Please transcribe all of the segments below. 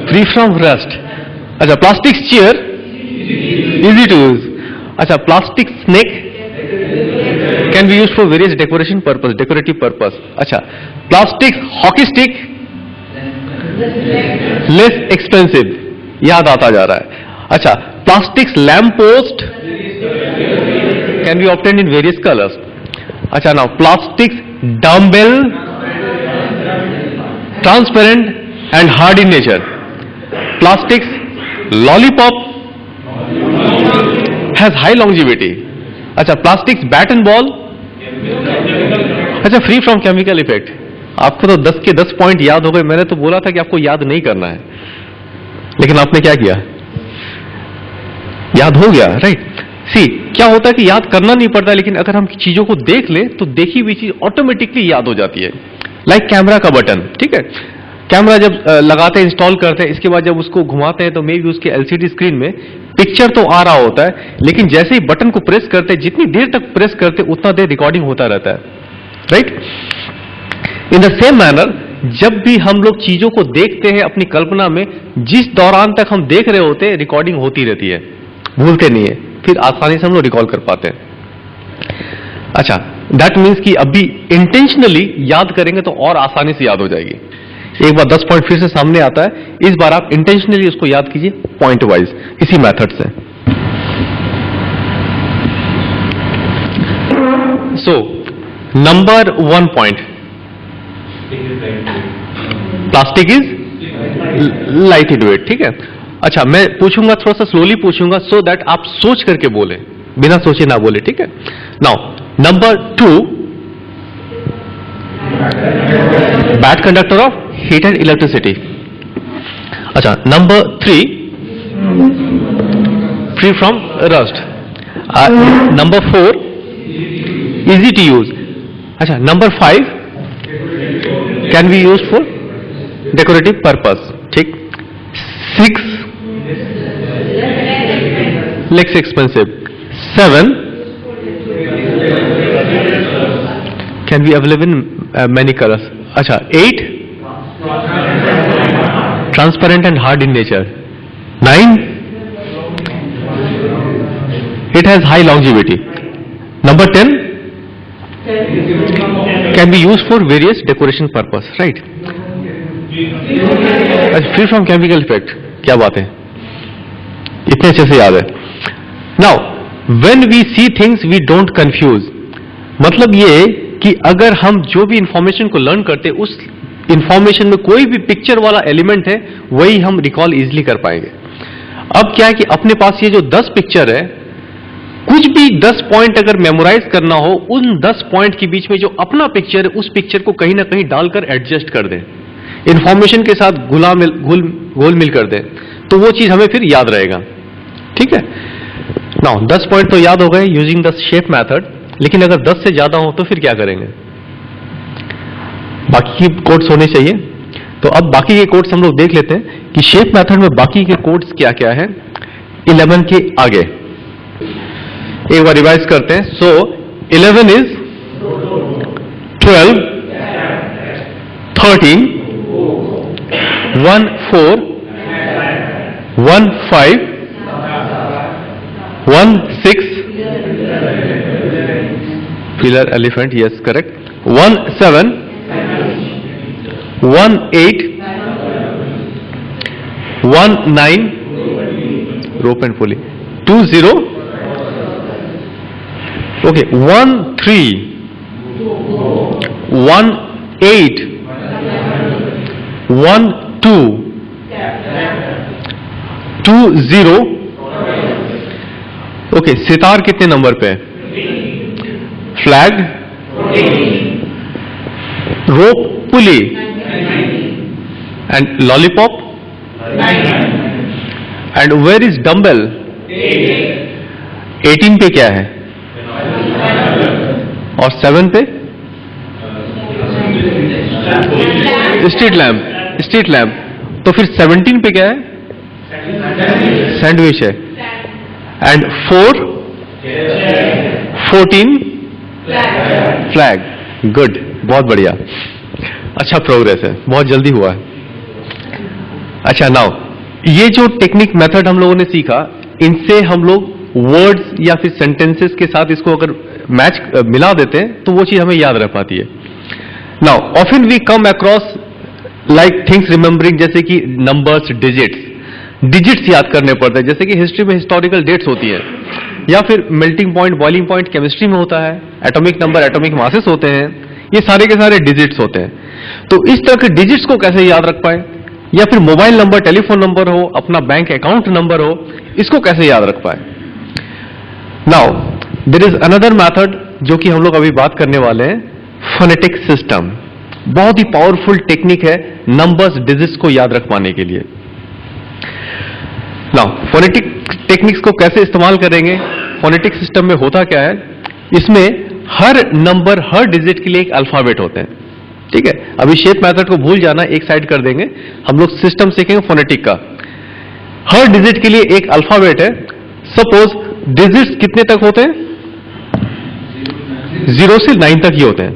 Free from rust. अच्छा, plastic chair easy to use. अच्छा, plastic snake can be use for various decoration purpose, decorative purpose. अच्छा, plastic hockey stick less expensive, याद आता जा रहा है। अच्छा, plastic lamp post can be obtained in various colours. अच्छा, now plastic dumbbell transparent and hard in nature. Plastic lollipop has high longevity. अच्छा, plastic bat and ball, अच्छा, free from chemical effect. आपको तो 10 के 10 पॉइंट याद हो गए। मैंने तो बोला था कि आपको याद नहीं करना है, लेकिन आपने क्या किया, याद हो गया, राइट। सी, क्या होता है कि याद करना नहीं पड़ता, लेकिन अगर हम चीजों को देख ले तो देखी हुई चीज ऑटोमेटिकली याद हो जाती है। लाइक कैमरा का बटन, ठीक है, कैमरा जब लगाते हैं, इंस्टॉल करते हैं, इसके बाद जब उसको घुमाते हैं तो मे बी उसके एलसीडी स्क्रीन में पिक्चर तो आ रहा होता है, लेकिन जैसे ही बटन को प्रेस करते हैं, जितनी देर तक प्रेस करते हैं उतना देर रिकॉर्डिंग होता रहता है, right. In the same manner, जब भी हम लोग चीजों को देखते हैं अपनी कल्पना में, जिस दौरान तक हम देख रहे होते हैं रिकॉर्डिंग होती रहती है, भूलते नहीं है, फिर आसानी से हम लोग रिकॉल कर पाते हैं। अच्छा, दैट मीन्स कि अभी इंटेंशनली याद करेंगे तो और आसानी से याद हो जाएगी। एक बार 10 पॉइंट फिर से सामने आता है, इस बार आप इंटेंशनली उसको याद कीजिए पॉइंट वाइज, इसी मेथड से। So number 1 point, plastic is light weight, ठीक है। अच्छा, मैं पूछूंगा, थोड़ा सा स्लोली पूछूंगा सो दैट आप सोच करके बोले, बिना सोचे ना बोले, ठीक है। Now number 2, bad conductor of heat and electricity. अच्छा, number 3, free from rust. Number 4, easy to use. अच्छा, number 5, can be use for decorative purpose, ठीक। 6, less expensive. 7, can be available in many colours. अच्छा, 8, transparent and hard in nature. 9, it has high longevity. Number 10, can be use for various decoration purpose, right. Free from chemical effect, क्या बात है, इतने अच्छे से याद है। Now when we see things we don't confuse, मतलब ये कि अगर हम जो भी इंफॉर्मेशन को लर्न करते, उस इंफॉर्मेशन में कोई भी पिक्चर वाला एलिमेंट है, वही हम रिकॉल इजीली कर पाएंगे। अब क्या है कि अपने पास ये जो 10 पिक्चर है, कुछ भी 10 पॉइंट अगर मेमोराइज करना हो, उन 10 पॉइंट के बीच में जो अपना पिक्चर है, उस पिक्चर को कहीं ना कहीं डालकर एडजस्ट कर दें, इंफॉर्मेशन के साथ घोल मिल कर दें, तो वो चीज हमें फिर याद रहेगा, ठीक है। नाउ 10 पॉइंट तो याद हो गए यूजिंग द शेप मेथड, लेकिन अगर 10 से ज्यादा हो तो फिर क्या करेंगे, बाकी के कोड्स होने चाहिए। तो अब बाकी के कोड्स हम लोग देख लेते हैं कि शेप मेथड में बाकी के कोड्स क्या क्या है 11 के आगे। एक बार रिवाइज करते हैं। सो 11 is 12, 13, 1 4, 1 5, 1 6, pillar elephant, yes, correct. 1 7, 1 8, 1 9, rope and pulley, 2 0, okay, 1 3, 1 8, 1 2, 2 0, okay. Sitar कितने नंबर पे है? Flag, rope, pulley and lollipop, and where is dumbbell? 18 पे क्या है? और 7 पे स्ट्रीट लैम्प, स्ट्रीट लैम्प। तो फिर 17 पे क्या है? सैंडविच है। And 4, 14 flag. गुड, बहुत बढ़िया, अच्छा प्रोग्रेस है, बहुत जल्दी हुआ है। अच्छा, नाउ ये जो टेक्निक मेथड हम लोगों ने सीखा, इनसे हम लोग वर्ड्स या फिर सेंटेंसेस के साथ इसको अगर मैच मिला देते हैं तो वो चीज हमें याद रह पाती है. Now often we come across like things remembering, जैसे कि नंबर्स, डिजिट्स याद करने पड़ते हैं, जैसे कि हिस्ट्री में हिस्टोरिकल डेट्स होती है, या फिर melting point, boiling point chemistry में होता है, एटॉमिक नंबर, एटॉमिक मासेस होते हैं, ये सारे के सारे डिजिट्स होते हैं. तो इस तरह के डिजिट्स को कैसे याद रख पाए, या फिर मोबाइल नंबर, टेलीफोन नंबर हो, अपना बैंक अकाउंट नंबर हो, इसको कैसे याद रख पाए. Now there is another method जो कि हम लोग अभी बात करने वाले हैं, फोनेटिक सिस्टम. बहुत ही पावरफुल टेक्निक है नंबर्स, डिजिट्स को याद रख पाने के लिए. नाउ फोनेटिक टेक्निक्स को कैसे इस्तेमाल करेंगे, फोनेटिक सिस्टम में होता क्या है, इसमें हर नंबर, हर डिजिट के लिए एक अल्फाबेट होते हैं. ठीक है, अभी शेप मेथड को भूल जाना, एक साइड कर देंगे, हम लोग सिस्टम सीखेंगे फोनेटिक का. हर डिजिट के लिए एक अल्फाबेट है. सपोज डिजिट्स कितने तक होते हैं, 0 से 9 तक ही होते हैं.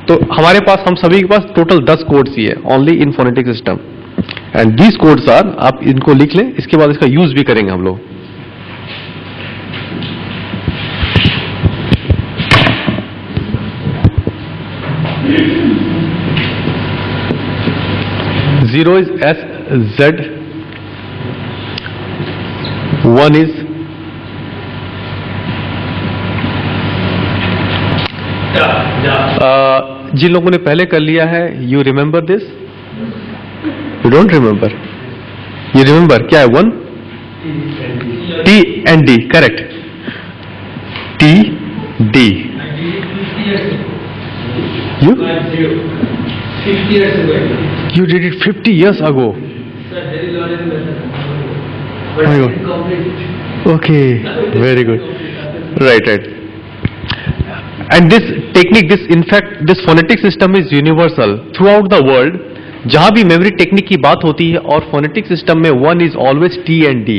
तो हमारे पास, हम सभी के पास टोटल 10 कोड्स ही है only in phonetic system, and these codes are, आप इनको लिख लें, इसके बाद इसका यूज भी करेंगे हम लोग. Zero is S Z, 1 is जिन लोगों ने पहले कर लिया है, you remember this, you don't remember, you remember क्या है, 1 T and D, correct, T D. You 50 years ago. You did it 50 years ago. Sir, very long. Okay, very good. Right. And this technique, in fact, this phonetic system is universal throughout the world. जहां भी memory technique की बात होती है और phonetic system में 1 is always T and D.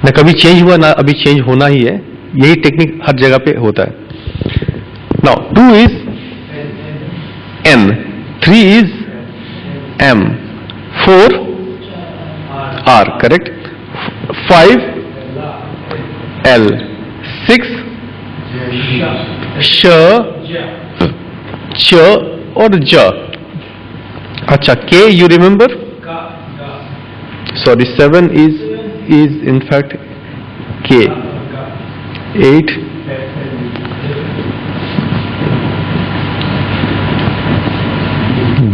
न कभी चेंज हुआ, ना अभी चेंज होना ही है. यही टेक्निक हर जगह पे होता है. Now 2 is N, 3 is M, 4 R, correct, 5 L, 6 श, च और ज. अच्छा, K you remember? Sorry, 7 is in fact K. 8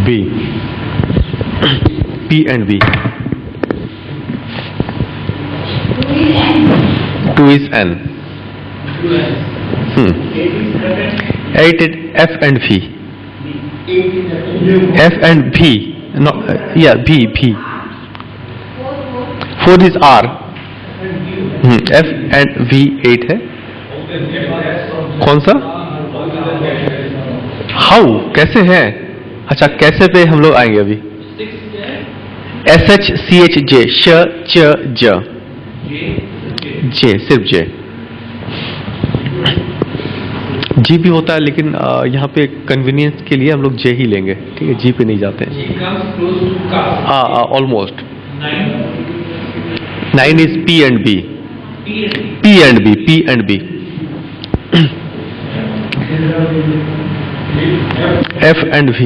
B, P and B. 2 is N. 8 is F and V. F and V. No, yeah, V. 4 is R. F and V 8 है. कौन सा? How, कैसे है? अच्छा, कैसे पे हम लोग आएंगे अभी. SHCH J, श च ज, J, सिर्फ J. G भी होता है, लेकिन यहाँ पे कन्वीनियंस के लिए हम लोग J ही लेंगे. ठीक है, G पे नहीं जाते हैं. हाँ, almost. 9 is P and B. P and B. F and V.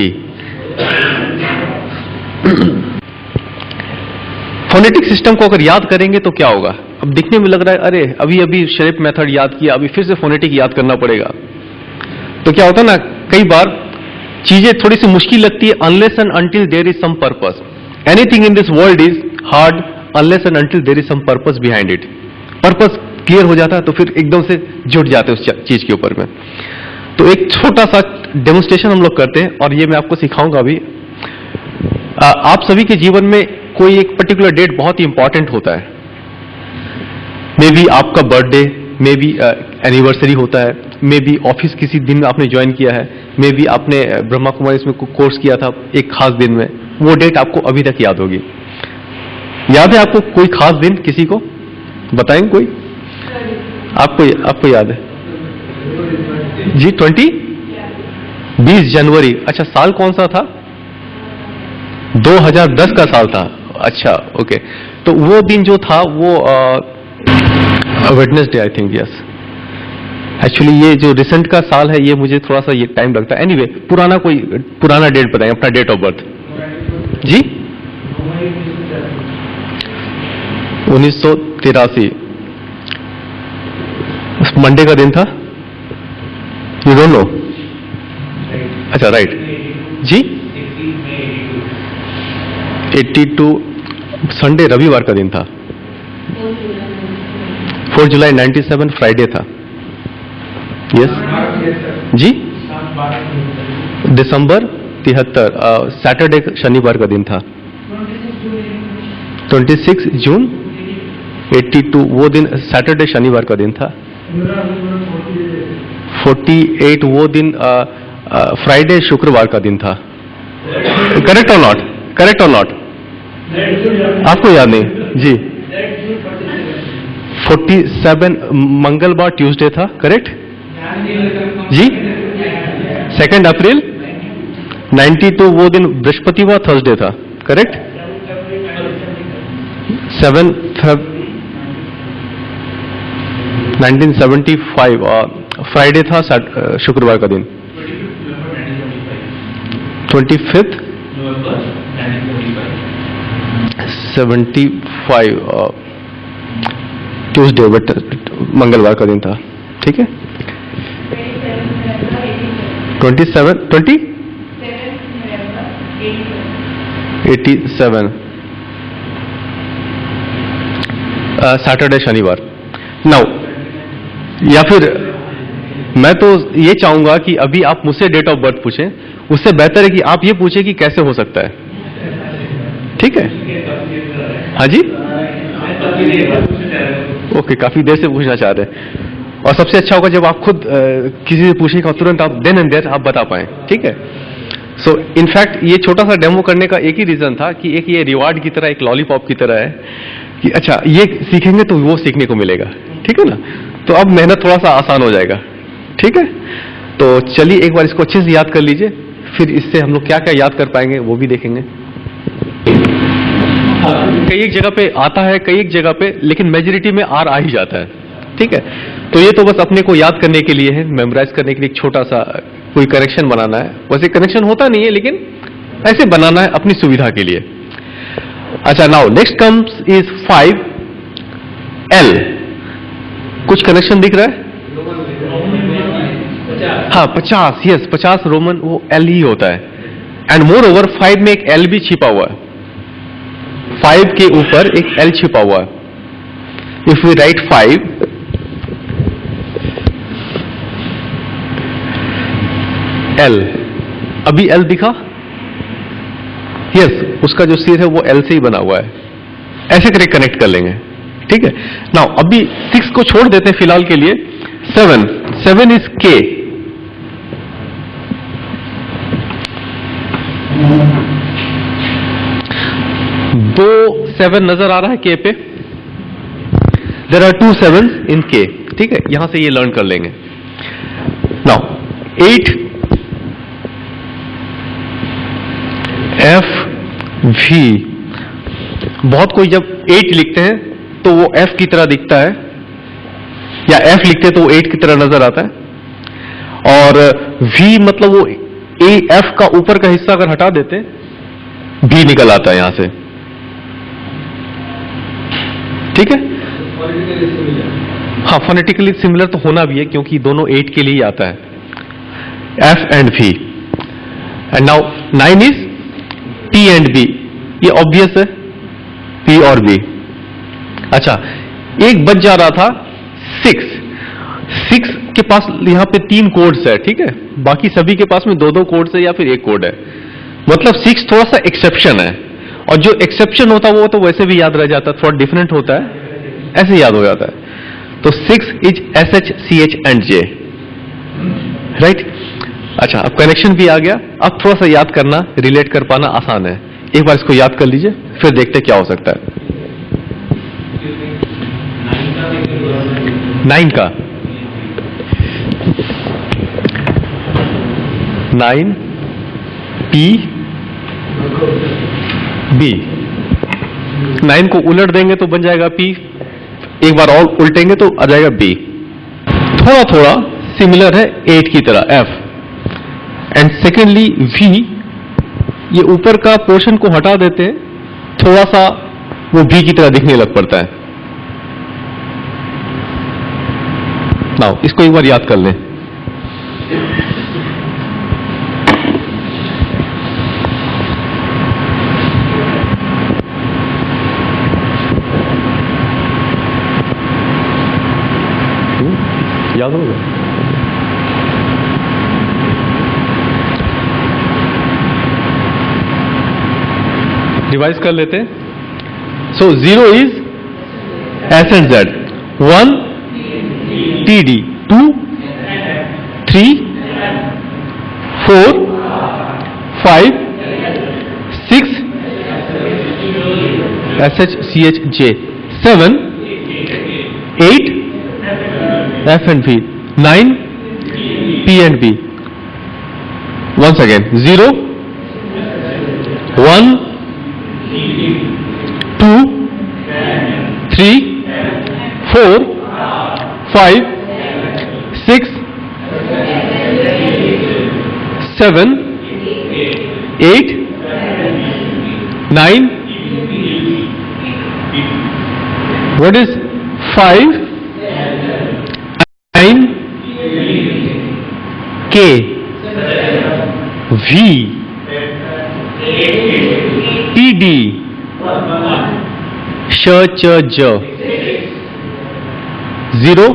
Phonetic system को अगर याद करेंगे तो क्या होगा. अब दिखने में लग रहा है, अरे अभी शेप मेथड याद किया, अभी फिर से फोनेटिक याद करना पड़ेगा. तो क्या होता है ना, कई बार चीजें थोड़ी सी मुश्किल लगती है. Unless and until there is some purpose. Anything in this world is hard unless and until there is some purpose behind it. Purpose clear हो जाता है तो फिर एकदम से जुट जाते हैं उस चीज के ऊपर में. तो एक छोटा सा डेमोन्स्ट्रेशन हम लोग करते हैं, और ये मैं आपको सिखाऊंगा अभी. आप सभी के जीवन में कोई एक पर्टिकुलर डेट बहुत ही इंपॉर्टेंट होता है. मे बी आपका बर्थडे, मे बी एनिवर्सरी होता है, मे बी ऑफिस किसी दिन आपने ज्वाइन किया है, मे बी आपने ब्रह्मा कुमारी में कोर्स किया था एक खास दिन में. वो डेट आपको अभी तक याद होगी. याद है आपको कोई खास दिन, किसी को बताएंगे कोई? आपको याद है जी? 20 जनवरी. अच्छा, साल कौन सा था? 2010 का साल था। अच्छा, ओके। तो वो दिन जो था वो Wednesday, I think, yes. Actually ये जो रिसेंट का साल है, ये मुझे थोड़ा सा ये टाइम लगता है। एनीवे, पुराना डेट बताएं, अपना डेट ऑफ बर्थ जी। 1983 मंडे का दिन था। You don't know? अच्छा, राइट जी। 82 संडे, रविवार का दिन था। 4 जुलाई 97 फ्राइडे था। यस जी। दिसंबर 73 सैटरडे, शनिवार का दिन था। 26 जून 82 वो दिन सैटरडे, शनिवार का दिन था। 48 वो दिन फ्राइडे, शुक्रवार का दिन था। करेक्ट और नॉट? करेक्ट और नॉट? आपको याद नहीं जी? 47 मंगलवार, ट्यूसडे था। करेक्ट जी। 2 अप्रैल 92 वो दिन बृहस्पतिवार, थर्सडे था। करेक्ट। 7 Feb 1975 फ्राइडे था, शुक्रवार का दिन। 25 75 ट्यूसडे, मंगलवार का दिन था। ठीक है। 87 सैटरडे, शनिवार। नाउ, या फिर मैं तो ये चाहूंगा कि अभी आप मुझसे डेट ऑफ बर्थ पूछें, उससे बेहतर है कि आप ये पूछें कि कैसे हो सकता है। ठीक है? हाँ जी। ओके, काफी देर से पूछना चाह रहे हैं, और सबसे अच्छा होगा जब आप खुद किसी से पूछेगा, तुरंत आप देन एंड देयर आप बता पाए। ठीक है। सो इनफैक्ट ये छोटा सा डेमो करने का एक ही रीजन था कि एक ये रिवार्ड की तरह, एक लॉलीपॉप की तरह है कि अच्छा ये सीखेंगे तो वो सीखने को मिलेगा। ठीक है ना? तो अब मेहनत थोड़ा सा आसान हो जाएगा। ठीक है। तो चलिए एक बार इसको अच्छे से याद कर लीजिए, फिर इससे हम लोग क्या क्या याद कर पाएंगे वो भी देखेंगे। कई एक जगह पे आता है, कई एक जगह पे, लेकिन मेजॉरिटी में आर आ ही जाता है। ठीक है। तो ये तो बस अपने को याद करने के लिए है, मेमोराइज करने के लिए, एक छोटा सा कोई कनेक्शन बनाना है। वैसे कनेक्शन होता नहीं है, लेकिन ऐसे बनाना है अपनी सुविधा के लिए। अच्छा, now next comes is 5L। कुछ कनेक्शन दिख रहा है? हाँ, 50, यस, 50 रोमन वो L ही होता है। एंड मोर ओवर 5 में एक L भी छिपा हुआ है। 5 के ऊपर एक L छिपा हुआ है। इफ वी राइट 5, L, अभी L दिखा? यस, उसका जो सिर है वो L से ही बना हुआ है। ऐसे करके कनेक्ट कर लेंगे। ठीक है। नाउ अभी 6 को छोड़ देते हैं फिलहाल के लिए। 7 इज K। दो 7 नजर आ रहा है K पे। There are 2 7s in K। ठीक है, यहां से ये लर्न कर लेंगे। Now 8 F V। बहुत कोई जब 8 लिखते हैं तो वो F की तरह दिखता है, या F लिखते हैं तो वो 8 की तरह नजर आता है। और V मतलब वो F का ऊपर का हिस्सा अगर हटा देते V निकल आता है यहां से। ठीक है। हाँ, फोनेटिकली सिमिलर तो होना भी है, क्योंकि दोनों 8 के लिए ही आता है। F and V। And now 9 is T and B। ये ऑब्वियस है, P और B। अच्छा, एक बच जा रहा था 6 के पास यहां पे 3 कोड्स है। ठीक है। बाकी सभी के पास में 2-2 कोड्स है या फिर 1 कोड है। मतलब 6 थोड़ा सा एक्सेप्शन है, और जो एक्सेप्शन होता है वो तो वैसे भी याद रह जाता है, थोड़ा डिफरेंट होता है, ऐसे याद हो जाता है। तो 6 is SH CH and J। Right. अच्छा, अब कनेक्शन भी आ गया। अब थोड़ा सा याद करना, रिलेट कर पाना आसान है। एक बार इसको याद कर लीजिए, फिर देखते क्या हो सकता है। 9 का 9 P बी। 9 को उलट देंगे तो बन जाएगा पी, एक बार और उल्टेंगे तो आ जाएगा बी। थोड़ा थोड़ा सिमिलर है 8 की तरह एफ। एंड सेकेंडली वी, ये ऊपर का पोर्शन को हटा देते हैं, थोड़ा सा वो बी की तरह दिखने लग पड़ता है। नाउ इसको एक बार याद कर लें। याद होगा? रिवाइज कर लेते हैं। So 0 is S and Z, 1 T D, 2 3 4 5 6 S H C H J, 7 8 F and V, 9 P and B. Once again, 0 1 2 3 4 5 6 7 8 9. What is 5? 9 K V T D श च ज, 0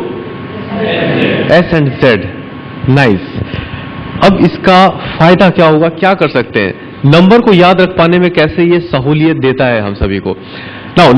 S and Z. नाइस। अब इसका फायदा क्या होगा, क्या कर सकते हैं? नंबर को याद रख पाने में कैसे ये सहूलियत देता है हम सभी को। नाउ